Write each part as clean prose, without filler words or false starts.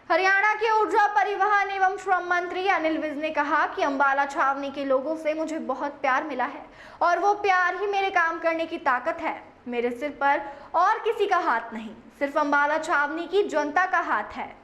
हरियाणा के ऊर्जा परिवहन एवं श्रम मंत्री अनिल विज ने कहा कि अंबाला छावनी के लोगों से मुझे बहुत प्यार मिला है और वो प्यार ही मेरे काम करने की ताकत है। मेरे सिर पर और किसी का हाथ नहीं, सिर्फ अंबाला छावनी की जनता का हाथ है।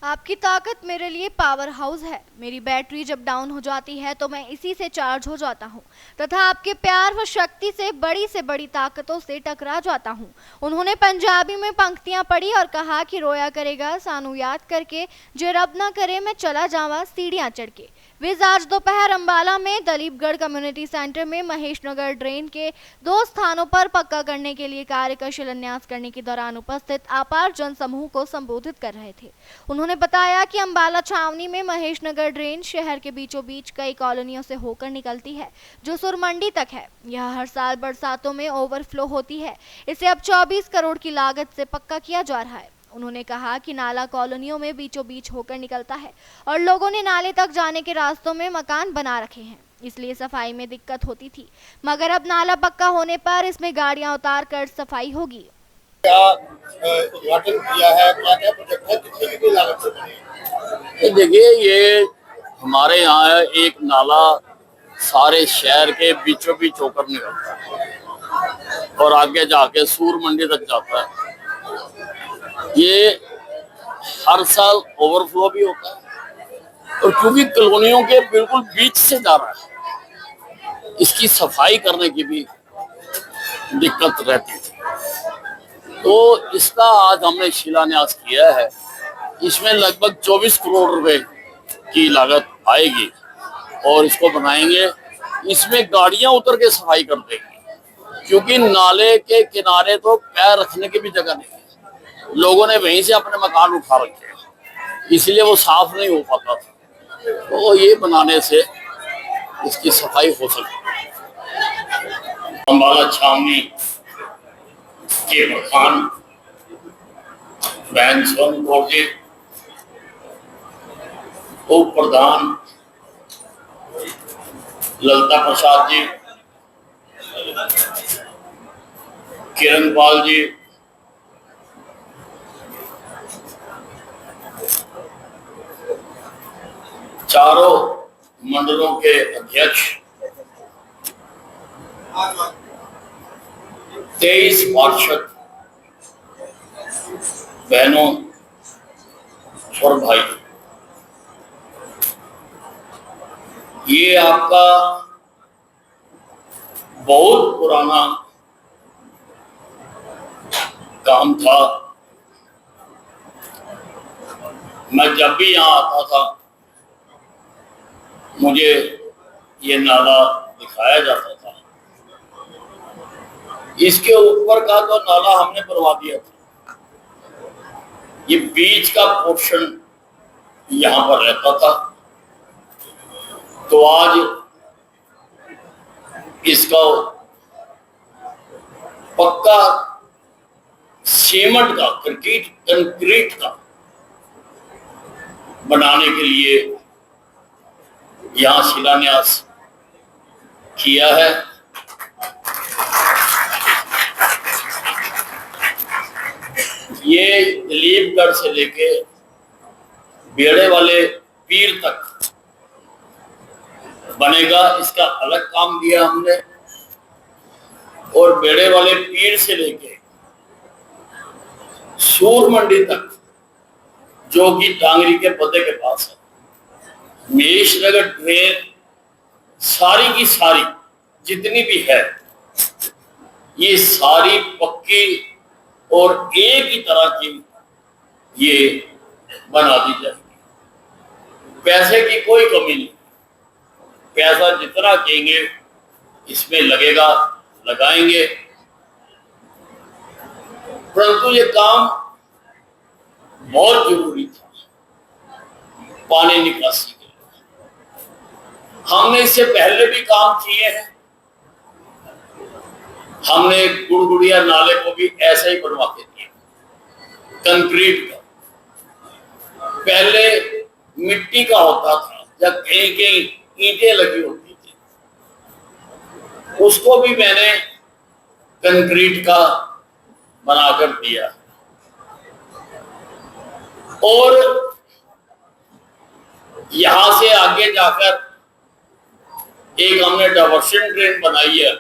आपकी ताकत मेरे लिए पावर हाउस है। मेरी बैटरी जब डाउन हो जाती है तो मैं इसी से चार्ज हो जाता हूँ तथा आपके प्यार व शक्ति से बड़ी ताकतों से टकरा जाता हूँ। उन्होंने पंजाबी में पंक्तियाँ पढ़ी और कहा कि रोया करेगा सानू याद करके, जे रब ना करे मैं चला जावा सीढ़ियाँ चढ़ के। विज आज दोपहर अंबाला में दलीपगढ़ कम्युनिटी सेंटर में महेशनगर ड्रेन के 2 स्थानों पर पक्का करने के लिए कार्य का शिलान्यास करने के दौरान उपस्थित अपार जन समूह को संबोधित कर रहे थे। उन्होंने बताया कि अंबाला छावनी में महेशनगर ड्रेन शहर के बीचों बीच कई कॉलोनियों से होकर निकलती है जो सुरमंडी तक है। यह हर साल बरसातों में ओवरफ्लो होती है। इसे अब 24 करोड़ की लागत से पक्का किया जा रहा है। उन्होंने कहा कि नाला कॉलोनियों में बीचों बीच होकर निकलता है और लोगों ने नाले तक जाने के रास्तों में मकान बना रखे हैं, इसलिए सफाई में दिक्कत होती थी, मगर अब नाला पक्का होने पर इसमें गाड़ियां उतार कर सफाई होगी। क्या उद्घाटन किया है, क्या क्या प्रोजेक्ट है, कितने की लागत से बनी है? देखिए, ये हमारे यहाँ एक नाला सारे शहर के बीचों बीच होकर निकलता है और आगे जाके सूर मंडी तक जाता है। ये हर साल ओवरफ्लो भी होता है और क्योंकि कॉलोनियों के बिल्कुल बीच से जा रहा है, इसकी सफाई करने की भी दिक्कत रहती थी। तो इसका आज हमने शिलान्यास किया है। इसमें लगभग 24 करोड़ रुपए की लागत आएगी और इसको बनाएंगे। इसमें गाड़ियां उतर के सफाई कर देंगी क्योंकि नाले के किनारे तो पैर रखने की भी जगह नहीं है। लोगों ने वहीं से अपने मकान उठा रखे हैं, इसलिए वो साफ नहीं हो पाता था। तो ये बनाने से इसकी सफाई हो सकती है। अंबाला छावनी के मकान बहन सोनू कौर जी, उप प्रधान ललिता प्रसाद जी, किरण पाल जी, चारों मंडलों के अध्यक्ष, 23 पार्षद बहनों और भाई, ये आपका बहुत पुराना काम था। मैं जब भी यहाँ आता था मुझे ये नाला दिखाया जाता था। इसके ऊपर का तो नाला हमने बनवा दिया था, ये बीच का पोर्शन यहाँ पर रहता था। तो आज इसका पक्का सीमेंट का कंक्रीट का बनाने के लिए यहाँ शिलान्यास किया है। ये दलीपगढ़ से लेके बेड़े वाले पीर तक बनेगा, इसका अलग काम दिया हमने। और बेड़े वाले पीर से लेके सूर मंडी तक, जो कि टांगरी के पते के पास है, महेशनगर ड्रेन सारी की सारी जितनी भी है, ये सारी पक्की और एक ही तरह की ये बना दी जाएगी। पैसे की कोई कमी नहीं, पैसा जितना कहेंगे इसमें लगेगा, लगाएंगे। परंतु ये काम बहुत जरूरी था पानी निकासी के लिए। हमने इससे पहले भी काम किए हैं। हमने गुड़गुड़िया नाले को भी ऐसे ही बनवा के दिए, कंक्रीट का। पहले मिट्टी का होता था, जब कहीं कहीं ईंटें लगी होती थी, उसको भी मैंने कंक्रीट का बनाकर दिया। और यहां से आगे जाकर एक हमने डाइवर्शन ड्रेन बनाई है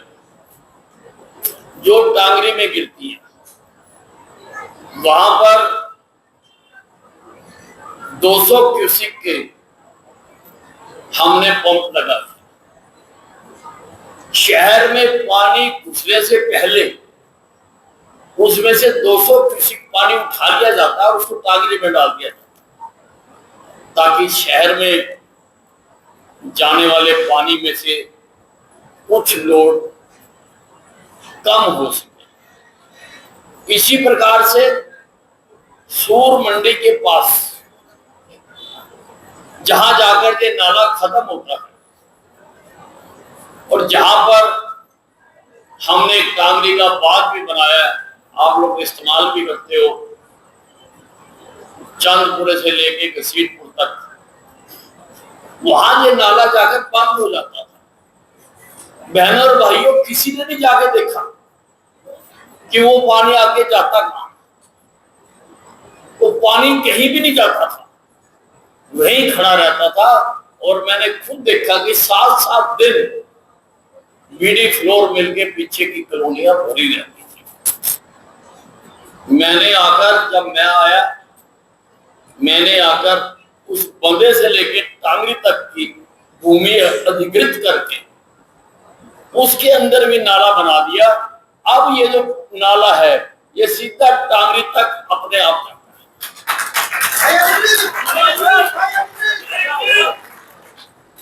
जो टांगरी में गिरती है। वहां पर 200 क्यूसिक के हमने पंप लगा दिए। शहर में पानी घुसने से पहले उसमें से 200 क्यूसिक पानी उठा लिया जाता है और उसको टांगरी में डाल दिया जाता है ताकि शहर में जाने वाले पानी में से कुछ लोड कम हो सके। इसी प्रकार से सूर मंडी के पास जहां जाकर के नाला खत्म होता है और जहां पर हमने टांगरी का बांध भी बनाया है, आप लोग इस्तेमाल भी करते हो, चांदपुरे से लेके घसीटपुर तक, वहां ये नाला जाकर बंद हो जाता था। बहनों और भाइयों, किसी ने नहीं जाके देखा कि वो पानी आगे जाता कहां। वो पानी कहीं भी नहीं जाता था, वहीं खड़ा रहता था। और मैंने खुद देखा कि 7-7 दिन बीडी फ्लोर मिल के पीछे की कॉलोनियां भरी रहती थी। मैंने आकर उस बंदे से लेके टांगरी तक की भूमि अधिकृत करके उसके अंदर भी नाला बना दिया। अब ये जो नाला है ये सीधा टांगरी तक अपने आप जाता है।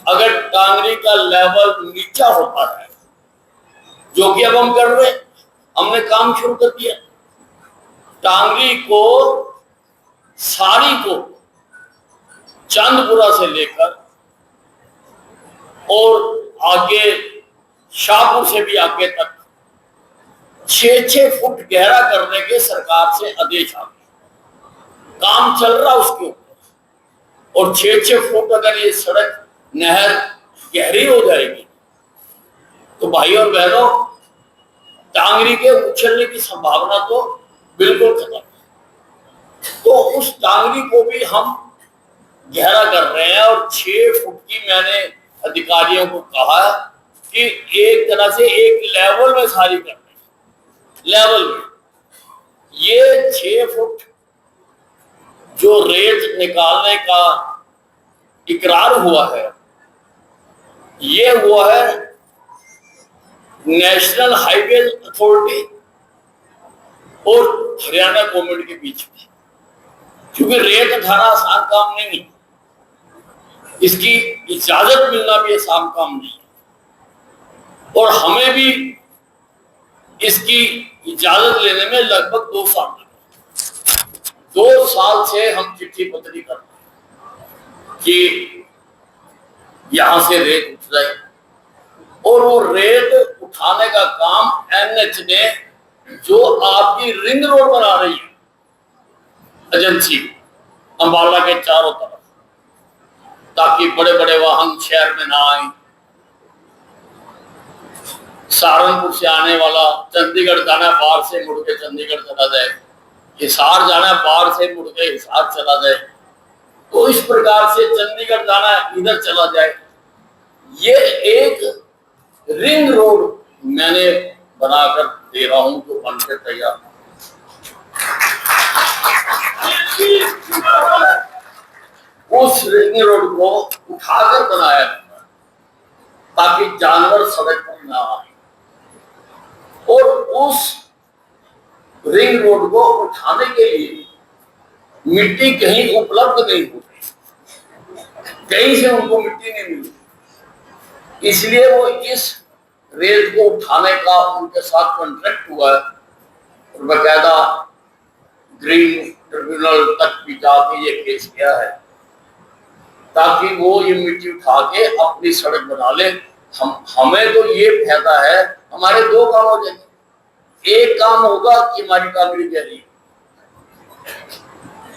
अगर टांगरी का लेवल नीचा होता है, जो कि अब हम कर रहे हैं, हमने काम शुरू कर दिया। टांगरी को सारी को चांदपुरा से लेकर और आगे शाहपुर से भी आगे तक 6-6 फुट गहरा करने के सरकार से आदेश आ गए। काम चल रहा उसके ऊपर। और 6-6 फुट अगर ये सड़क नहर गहरी हो जाएगी तो भाई और बहनों, टांगरी के उछलने की संभावना तो बिल्कुल खत्म है। तो उस टांगरी को भी हम गहरा कर रहे हैं और 6 फुट की मैंने अधिकारियों को कहा कि एक तरह से एक लेवल में सारी कर रहे हैं। लेवल में ये 6 फुट जो रेत निकालने का इकरार हुआ है, ये हुआ है नेशनल हाईवे अथॉरिटी और हरियाणा गवर्नमेंट के बीच में। क्योंकि रेत उठाना आसान काम नहीं है, इसकी इजाजत मिलना भी आसान काम नहीं है। और हमें भी इसकी इजाजत लेने में लगभग 2 साल लगे। 2 साल से हम चिट्ठी पत्री करते हैं कि यहां से रेत उठ जाए। और वो रेत उठाने का काम एनएच ने, जो आपकी रिंग रोड बना रही है एजेंसी अंबाला के चारों तरफ, ताकि बड़े बड़े वाहन शहर में ना आए। सहारनपुर से आने वाला चंडीगढ़ जाना, बाहर से मुड़ के चंडीगढ़ चला जाए। हिसार जाना, बाहर से मुड़ के हिसार चला जाए। तो इस प्रकार से चंडीगढ़ जाना इधर चला जाए। ये एक रिंग रोड मैंने बनाकर दे रहा हूं, तो बनकर तैयार। उस रिंग रोड को उठाकर बनाया ताकि जानवर सड़क पर ना आए। और उस रिंग रोड को उठाने के लिए मिट्टी कहीं उपलब्ध नहीं होती, कहीं से उनको मिट्टी नहीं मिलती। इसलिए वो इस रेत को उठाने का उनके साथ कॉन्ट्रैक्ट हुआ है और बकायदा ग्रीन ट्रिब्यूनल तक भी जाके ये केस किया है ताकि वो ये मिट्टी उठा के अपनी सड़क बना ले। हमें तो ये फायदा है, हमारे 2 काम हो जाएंगे। एक काम होगा कि हमारी टांगरी गहरी।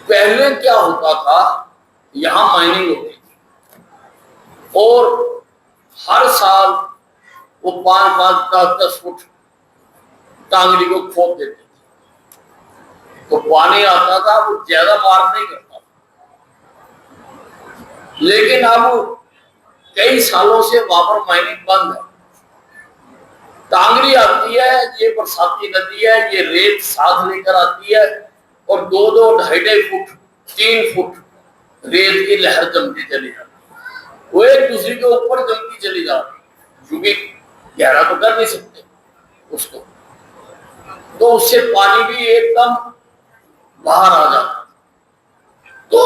पहले क्या होता था, यहाँ माइनिंग होती थी और हर साल वो 5-5, 10-10 फुट टांगरी को खोद देते थे। तो पानी आता था, वो ज्यादा पार नहीं करता, लेकिन अब कई सालों से वहां पर माइनिंग बंद है। टांगरी आती है, ये बरसाती नदी है, ये रेत साथ लेकर आती है और 2-2, 2.5 फुट 3 फुट रेत की लहर जमती चली जाती है। वो एक दूसरे के ऊपर जमती चली जा रही है, क्योंकि गहरा तो कर नहीं सकते उसको, तो उससे पानी भी एकदम बाहर आ जाता। तो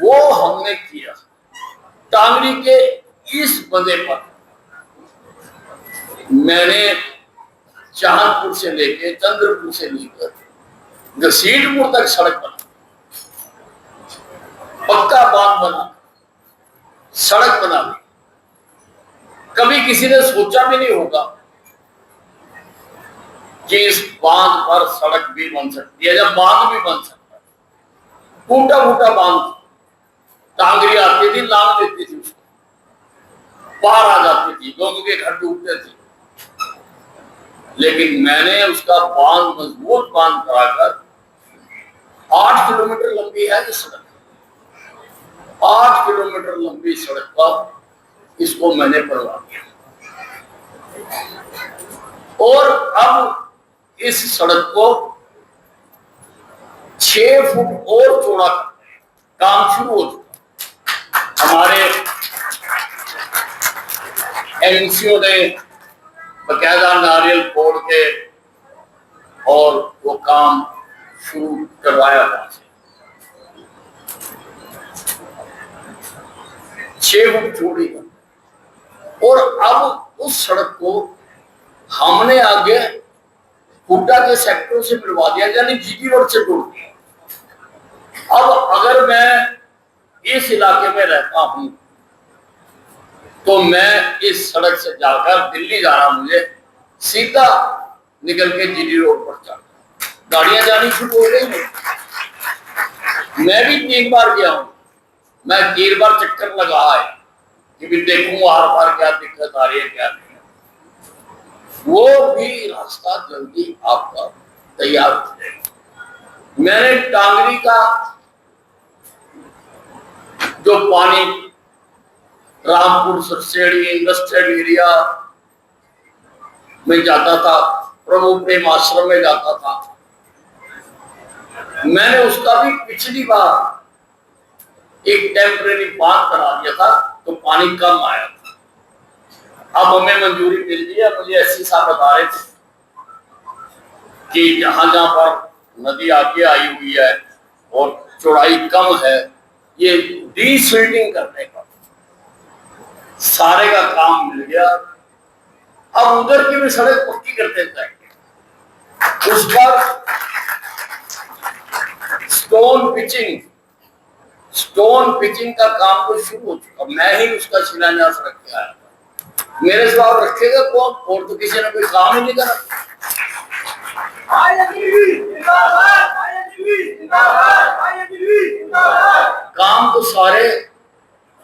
वो हमने किया टांगरी के इस बंदे पर। मैंने चांदपुर से लेके चंद्रपुर से लेकर घसीटपुर तक सड़क बना, पक्का बांध बना, सड़क बना दी। कभी किसी ने सोचा भी नहीं होगा कि इस बांध पर सड़क भी बन सकती है, या बांध भी बन सकता है। टूटा फूटा बांध, टांगरी आती थी, लांग देती थी उसको, बाहर आ जाती थी, लोगों के घर डूबते थे। लेकिन मैंने उसका बांध, मजबूत बांध कराकर 8 किलोमीटर लंबी है ये सड़क, 8 किलोमीटर लंबी सड़क पर इसको मैंने बनवा दिया। और अब इस सड़क को 6 फुट और चौड़ा काम शुरू हो चुका। हमारे एमसीओ ने बकायदा नारियल फोड़ के और वो काम शुरू करवाया वहां से। 6 फुट चौड़ी, और अब उस सड़क को हमने आगे हुड्डा के सेक्टरों से मिलवा दिया, यानी जीटी रोड से जोड़ दिया। अब अगर मैं इस इलाके में रहता हूं तो मैं इस सड़क से जाकर दिल्ली जाना, मुझे सीधा निकल के जीटी रोड पर चढ़, गाड़ियां जानी शुरू हो गई। मैं भी 3 बार गया हूं, मैं 3 बार चक्कर लगा है कि भी देखूं आर पार क्या दिक्कत आ रही है, क्या नहीं। वो भी रास्ता जल्दी आपका तैयार हो जाएगा। मैंने टांगरी का जो पानी रामपुर सरसेड़ी इंडस्ट्रियल एरिया में जाता था, प्रभु प्रेम आश्रम में जाता था, मैंने उसका भी पिछली बार एक टेम्परेरी बांध करा दिया था, तो पानी कम आया था। अब हमें मंजूरी मिल गई है। मुझे एससी साहब बता रहे थे कि जहां जहां पर नदी आगे आई हुई है और चौड़ाई कम है, ये डीसिल्टिंग करने का सारे का काम मिल गया। अब उधर की भी सड़क पक्की करते जाएंगे। उस पर स्टोन पिचिंग का काम तो शुरू हो चुका। मैं ही उसका शिलान्यास रख के आया। मेरे सिवा और रखेगा कौन? और तो किसी ने कोई काम ही नहीं करा। काम तो सारे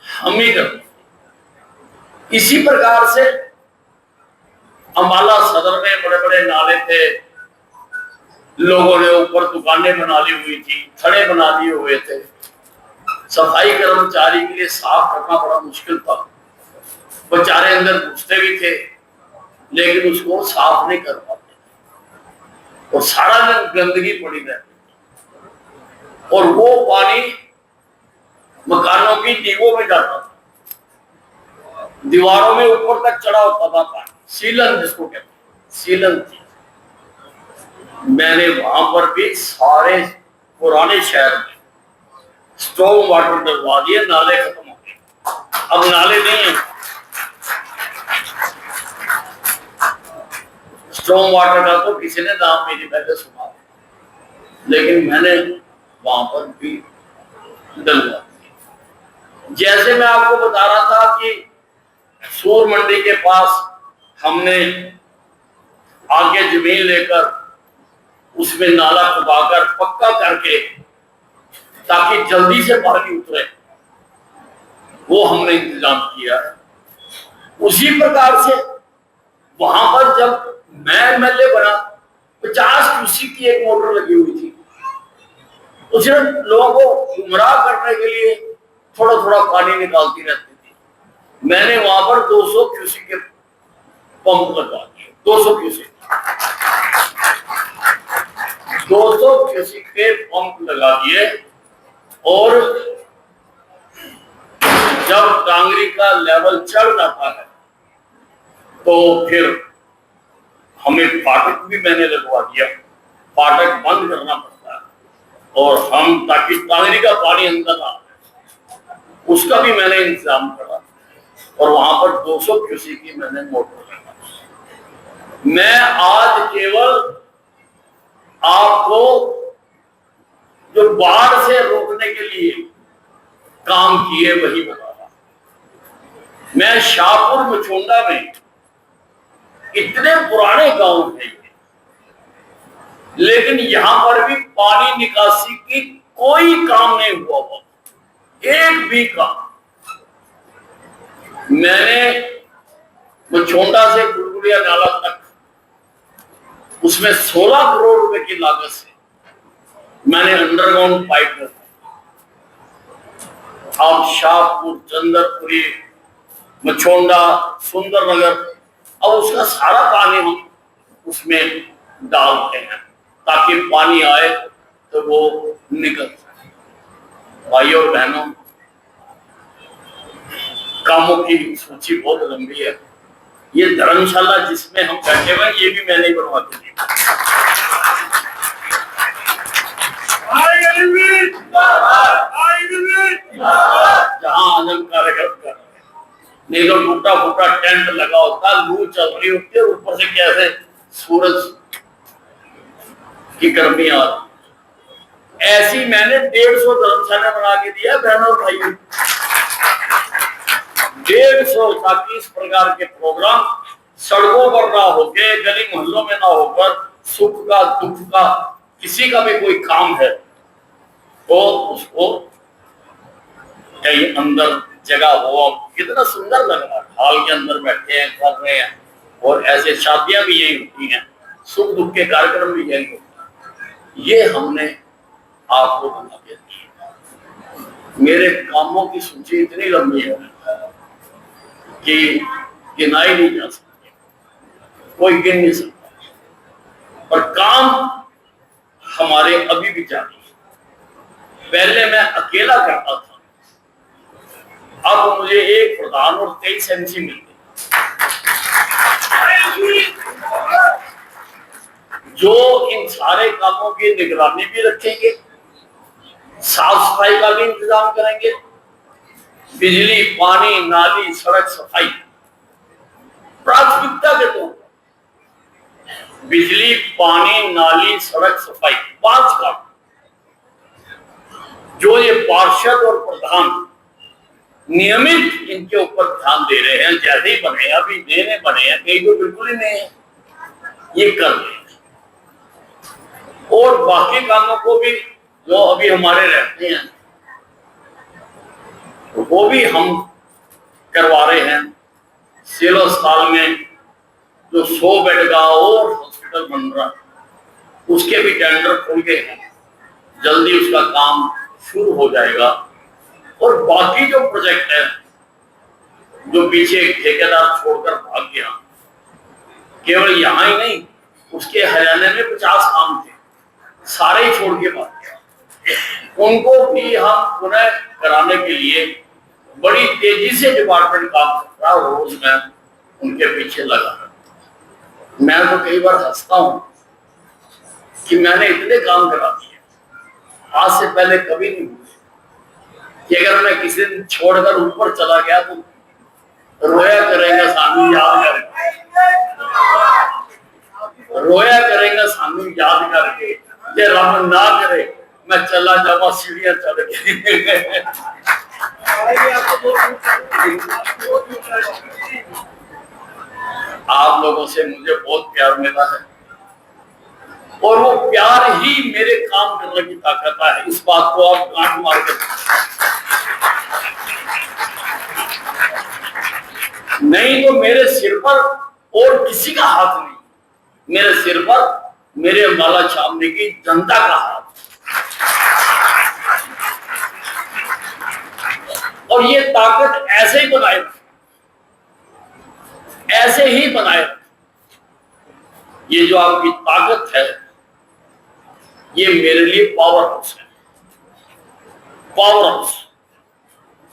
हम ही करते। इसी प्रकार से अम्बाला सदर में बड़े बड़े नाले थे, लोगों ने ऊपर दुकानें बना ली हुई थी, थड़े बना दिए हुए थे। सफाई कर्मचारी के लिए साफ करना बड़ा मुश्किल था, बेचारे अंदर घुसते भी थे लेकिन उसको साफ नहीं कर पाते और सारा दिन गंदगी पड़ी रहती। और वो पानी मकानों की दीवारों में जाता था, दीवारों में ऊपर तक चढ़ा होता था पानी। सीलन जिसको कहते हैं, सीलन थी। मैंने वहां पर भी सारे पुराने शहर में स्टॉर्म वाटर डलवा दिए, नाले खत्म हो गए। अब नाले नहीं है। स्टॉर्म वाटर का तो किसी ने नाम मेरी पहले सुना, लेकिन मैंने वहां पर भी डलवा दिया। जैसे मैं आपको बता रहा था कि सूर मंडी के पास हमने आगे जमीन लेकर उसमें नाला खुदाकर पक्का करके ताकि जल्दी से पानी उतरे, वो हमने इंतजाम किया है। उसी प्रकार से वहां पर जब मैं एमएलए बना, 50 क्यूसेक की एक मोटर लगी हुई थी। उसने लोगों को गुमराह करने के लिए थोड़ा थोड़ा पानी निकालती रहती थी। मैंने वहां पर 200 क्यूसेक के पंप लगा दिए। 200 क्यूसेक 200 क्यूसेक के पंप लगा दिए। और जब टांगरी का लेवल चढ़ जाता है तो फिर हमें फाटक भी मैंने लगवा दिया। फाटक बंद करना पड़ता है और हम, ताकि टांगरी का पानी अंदर आ, उसका भी मैंने इंतजाम करा। और वहां पर 200 क्यूसेक की मैंने मोटर लगा। मैं आज केवल आपको जो बाढ़ से रोकने के लिए काम किए वही बता रहा। मैं शाहपुर मचोंडा में, इतने पुराने गांव हैं लेकिन यहां पर भी पानी निकासी की कोई काम नहीं हुआ, एक भी काम। मैंने मचोंडा से गुड़गुड़िया नाला तक, उसमें 16 करोड़ रुपए की लागत से मैंने अंडरग्राउंड पाइप लगाई। अब शाहपुर, चंदरपुरी, मचोंडा, सुंदरनगर, अब उसका सारा पानी हम उसमें डालते हैं ताकि पानी आए तो वो निकल जाए। भाइयों और बहनों, कामों की सूची बहुत लंबी है। ये धर्मशाला जिसमें हम बैठे हुए ये भी मैंने ही बनवा दी। जहां आजम कार्यक्रम कर, नहीं तो टूटा फूटा टेंट लगा होता, लू चल रही होती है, ऊपर से कैसे सूरज की गर्मी आ रही। ऐसी मैंने 150 धर्मशाला बना के दिया बहनों और भाइयों। 150, ताकि इस प्रकार के प्रोग्राम सड़कों पर ना होके, गली मोहल्लों में ना होकर, सुख का दुख का किसी का भी कोई काम है तो उसको कहीं अंदर जगह हो। कितना सुंदर लग रहा है, हॉल के अंदर बैठे हैं, कर रहे हैं। और ऐसे शादियां भी यही होती हैं, सुख दुख के कार्यक्रम भी यही होते हैं। ये हमने आपको बना के दी। मेरे कामों की सूची इतनी लंबी है कि गिनाई नहीं जा सकती, कोई गिन नहीं सकता। पर काम हमारे अभी भी जारी है। पहले मैं अकेला करता था, अब मुझे एक प्रधान और 23 MC मिल गए जो इन सारे कामों की निगरानी भी रखेंगे, साफ सफाई का भी इंतजाम करेंगे। बिजली, पानी, नाली, सड़क सफाई प्राथमिकता के तौर पर, बिजली, पानी, नाली, सड़क सफाई 5 काम जो ये पार्षद और प्रधान नियमित इनके ऊपर ध्यान दे रहे हैं। जैसे ही बने, अभी देने बने हैं, कई तो बिल्कुल ही नहीं है, ये कर रहे हैं। और बाकी कामों को भी जो अभी हमारे रहते हैं वो भी हम करवा रहे हैं। सिविल अस्पताल में जो 100 बेड का और हॉस्पिटल बन रहा है, उसके भी टेंडर खुल गए हैं, जल्दी उसका काम शुरू हो जाएगा। और बाकी जो प्रोजेक्ट है, जो पीछे ठेकेदार छोड़कर भाग गया, केवल यहाँ ही नहीं, उसके हरियाणा में 50 काम थे, सारे ही छोड़ के भाग गया। उनको भी हम पुनः कराने के लिए बड़ी तेजी से डिपार्टमेंट काम कर रहा है। रोज मैं उनके पीछे लगा। मैं तो कई बार हंसता हूं कि मैंने इतने काम करा दिए, आज से पहले कभी नहीं हुए कि अगर मैं किसी दिन छोड़कर ऊपर चला गया तो रोया करेगा सानू याद करके, रोया करेगा सानू याद करके। ये रब ना करे मैं चला जावा सीढ़ियां चढ़ के। आप लोगों से मुझे बहुत प्यार मिला है और वो प्यार ही मेरे काम करने की ताकत है। इस बात को आप गांठ मार के, नहीं तो मेरे सिर पर और किसी का हाथ नहीं, मेरे सिर पर मेरे अम्बाला छावनी की जनता का हाथ। और ये ताकत ऐसे ही बनाए रखें, ऐसे ही बनाए रखें। ये जो आपकी ताकत है, ये मेरे लिए पावर हाउस है, पावर हाउस।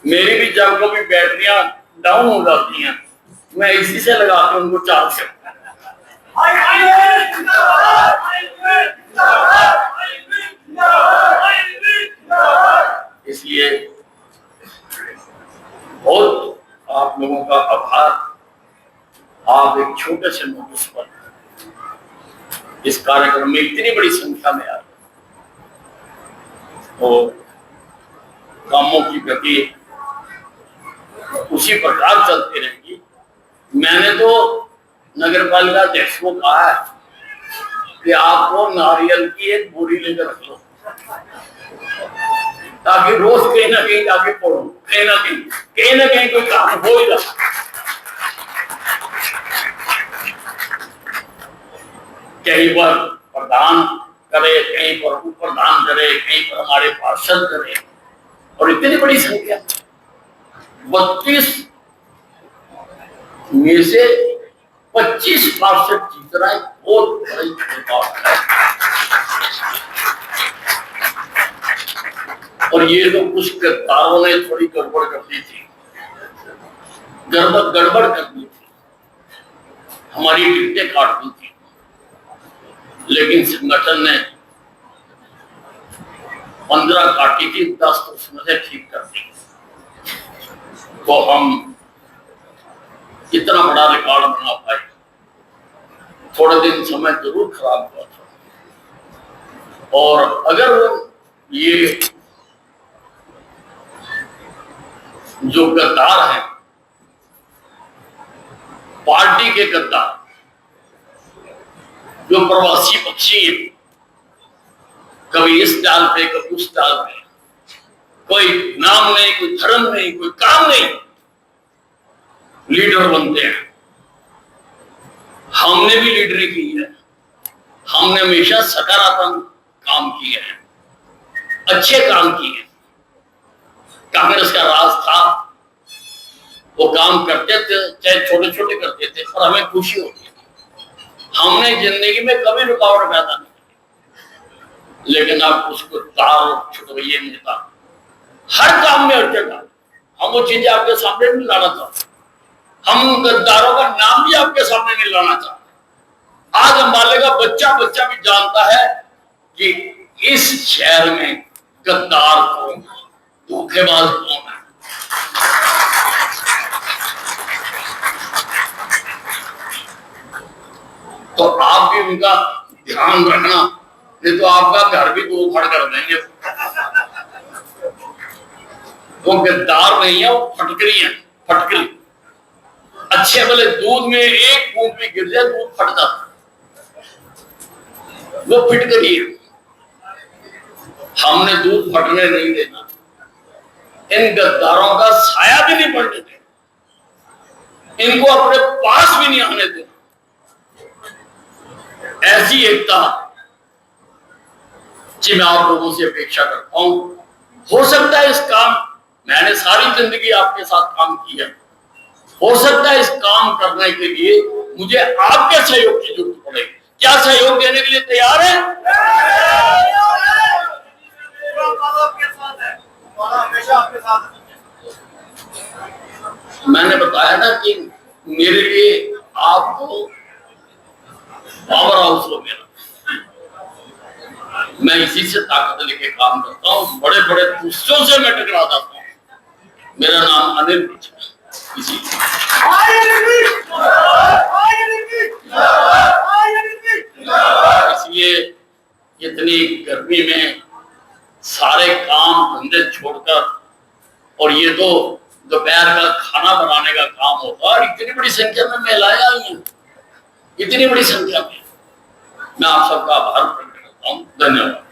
मेरी भी जब कभी बैटरियां डाउन हो जाती हैं, मैं इसी से लगा के उनको चार्ज करता हूं। इसलिए बहुत आप लोगों का आभार। आप एक छोटे से नोटिस पर इस कार्यक्रम में इतनी बड़ी संख्या में आए और कामों की गति उसी प्रकार चलती रहेगी। मैंने तो नगर पालिका अध्यक्ष को कहा है कि आपको नारियल की एक बोरी लेकर रख लो, ताकि रोज कहीं ना कहीं जाके पढ़ो, कहीं ना कहीं कोई काम हो ही रहा। कहीं पर प्रधान करे, कहीं पर उप प्रधान करे, कहीं पर हमारे पार्षद करे, और इतनी बड़ी संख्या 32 में से 25 पार्षद जीतना एक बहुत बड़ी बात है। और ये तो कुछ गद्दारों ने थोड़ी गड़बड़ कर दी थी, गड़बड़ कर दी थी, हमारी टिकटें काट दी थी, लेकिन संगठन ने 15 काटी थी, 10 तो उसमें से ठीक कर दी। तो हम इतना बड़ा रिकॉर्ड बना पाए। थोड़े दिन समय जरूर खराब हुआ था, और अगर ये जो गद्दार हैं, पार्टी के गद्दार, जो प्रवासी पक्षी हैं, कभी इस डाल पे कभी उस डाल पे, कोई नाम नहीं, कोई धर्म नहीं, कोई काम नहीं, लीडर बनते हैं। हमने भी लीडरी की है, हमने हमेशा सकारात्मक काम किए हैं, अच्छे काम किए। कांग्रेस का राज था, वो काम करते थे, चाहे छोटे छोटे करते थे, और हमें खुशी होती थी। हमने जिंदगी में कभी रुकावट पैदा नहीं की, लेकिन आप उसको तार छुटवाइए नेता हर काम में, हर जगह। हम वो चीजें आपके सामने नहीं लाना चाहते, हम गद्दारों का नाम भी आपके सामने नहीं लाना चाहते। आज अंबाले का बच्चा भी जानता है कि इस शहर में गद्दार कौन है, धोखेबाज कौन है। तो आप भी उनका ध्यान रखना, नहीं तो आपका घर भी दो खड़ कर देंगे। वो गद्दार नहीं है, वो फटकरी है, फटकरी। अच्छे भले दूध में एक बूंद भी गिर जाए दूध फट जाता, वो फिटकरी है। हमने दूध फटने नहीं देना, इन गद्दारों का साया भी नहीं पड़ने देना, इनको अपने पास भी नहीं आने देना। ऐसी एकता जी मैं आप लोगों से अपेक्षा करता हूं। हो सकता है इस काम, मैंने सारी जिंदगी आपके साथ काम किया, हो सकता है इस काम करने के लिए मुझे आपके सहयोग की जरूरत पड़ेगी। क्या सहयोग देने के लिए तैयार है? मैंने बताया ना कि मेरे लिए आपको पावर हाउस हो गया, मैं इसी से ताकत लेके काम करता हूँ। बड़े बड़े दुष्टों से मैं टकरा जाता हूँ। मेरा नाम अनिल है, इसलिए इतनी गर्मी में सारे काम धंधे छोड़कर, और ये तो दोपहर का खाना बनाने का काम होता है, इतनी बड़ी संख्या में महिलाएं आई हैं, इतनी बड़ी संख्या में। मैं आप सबका आभार प्रकट करता हूँ। धन्यवाद।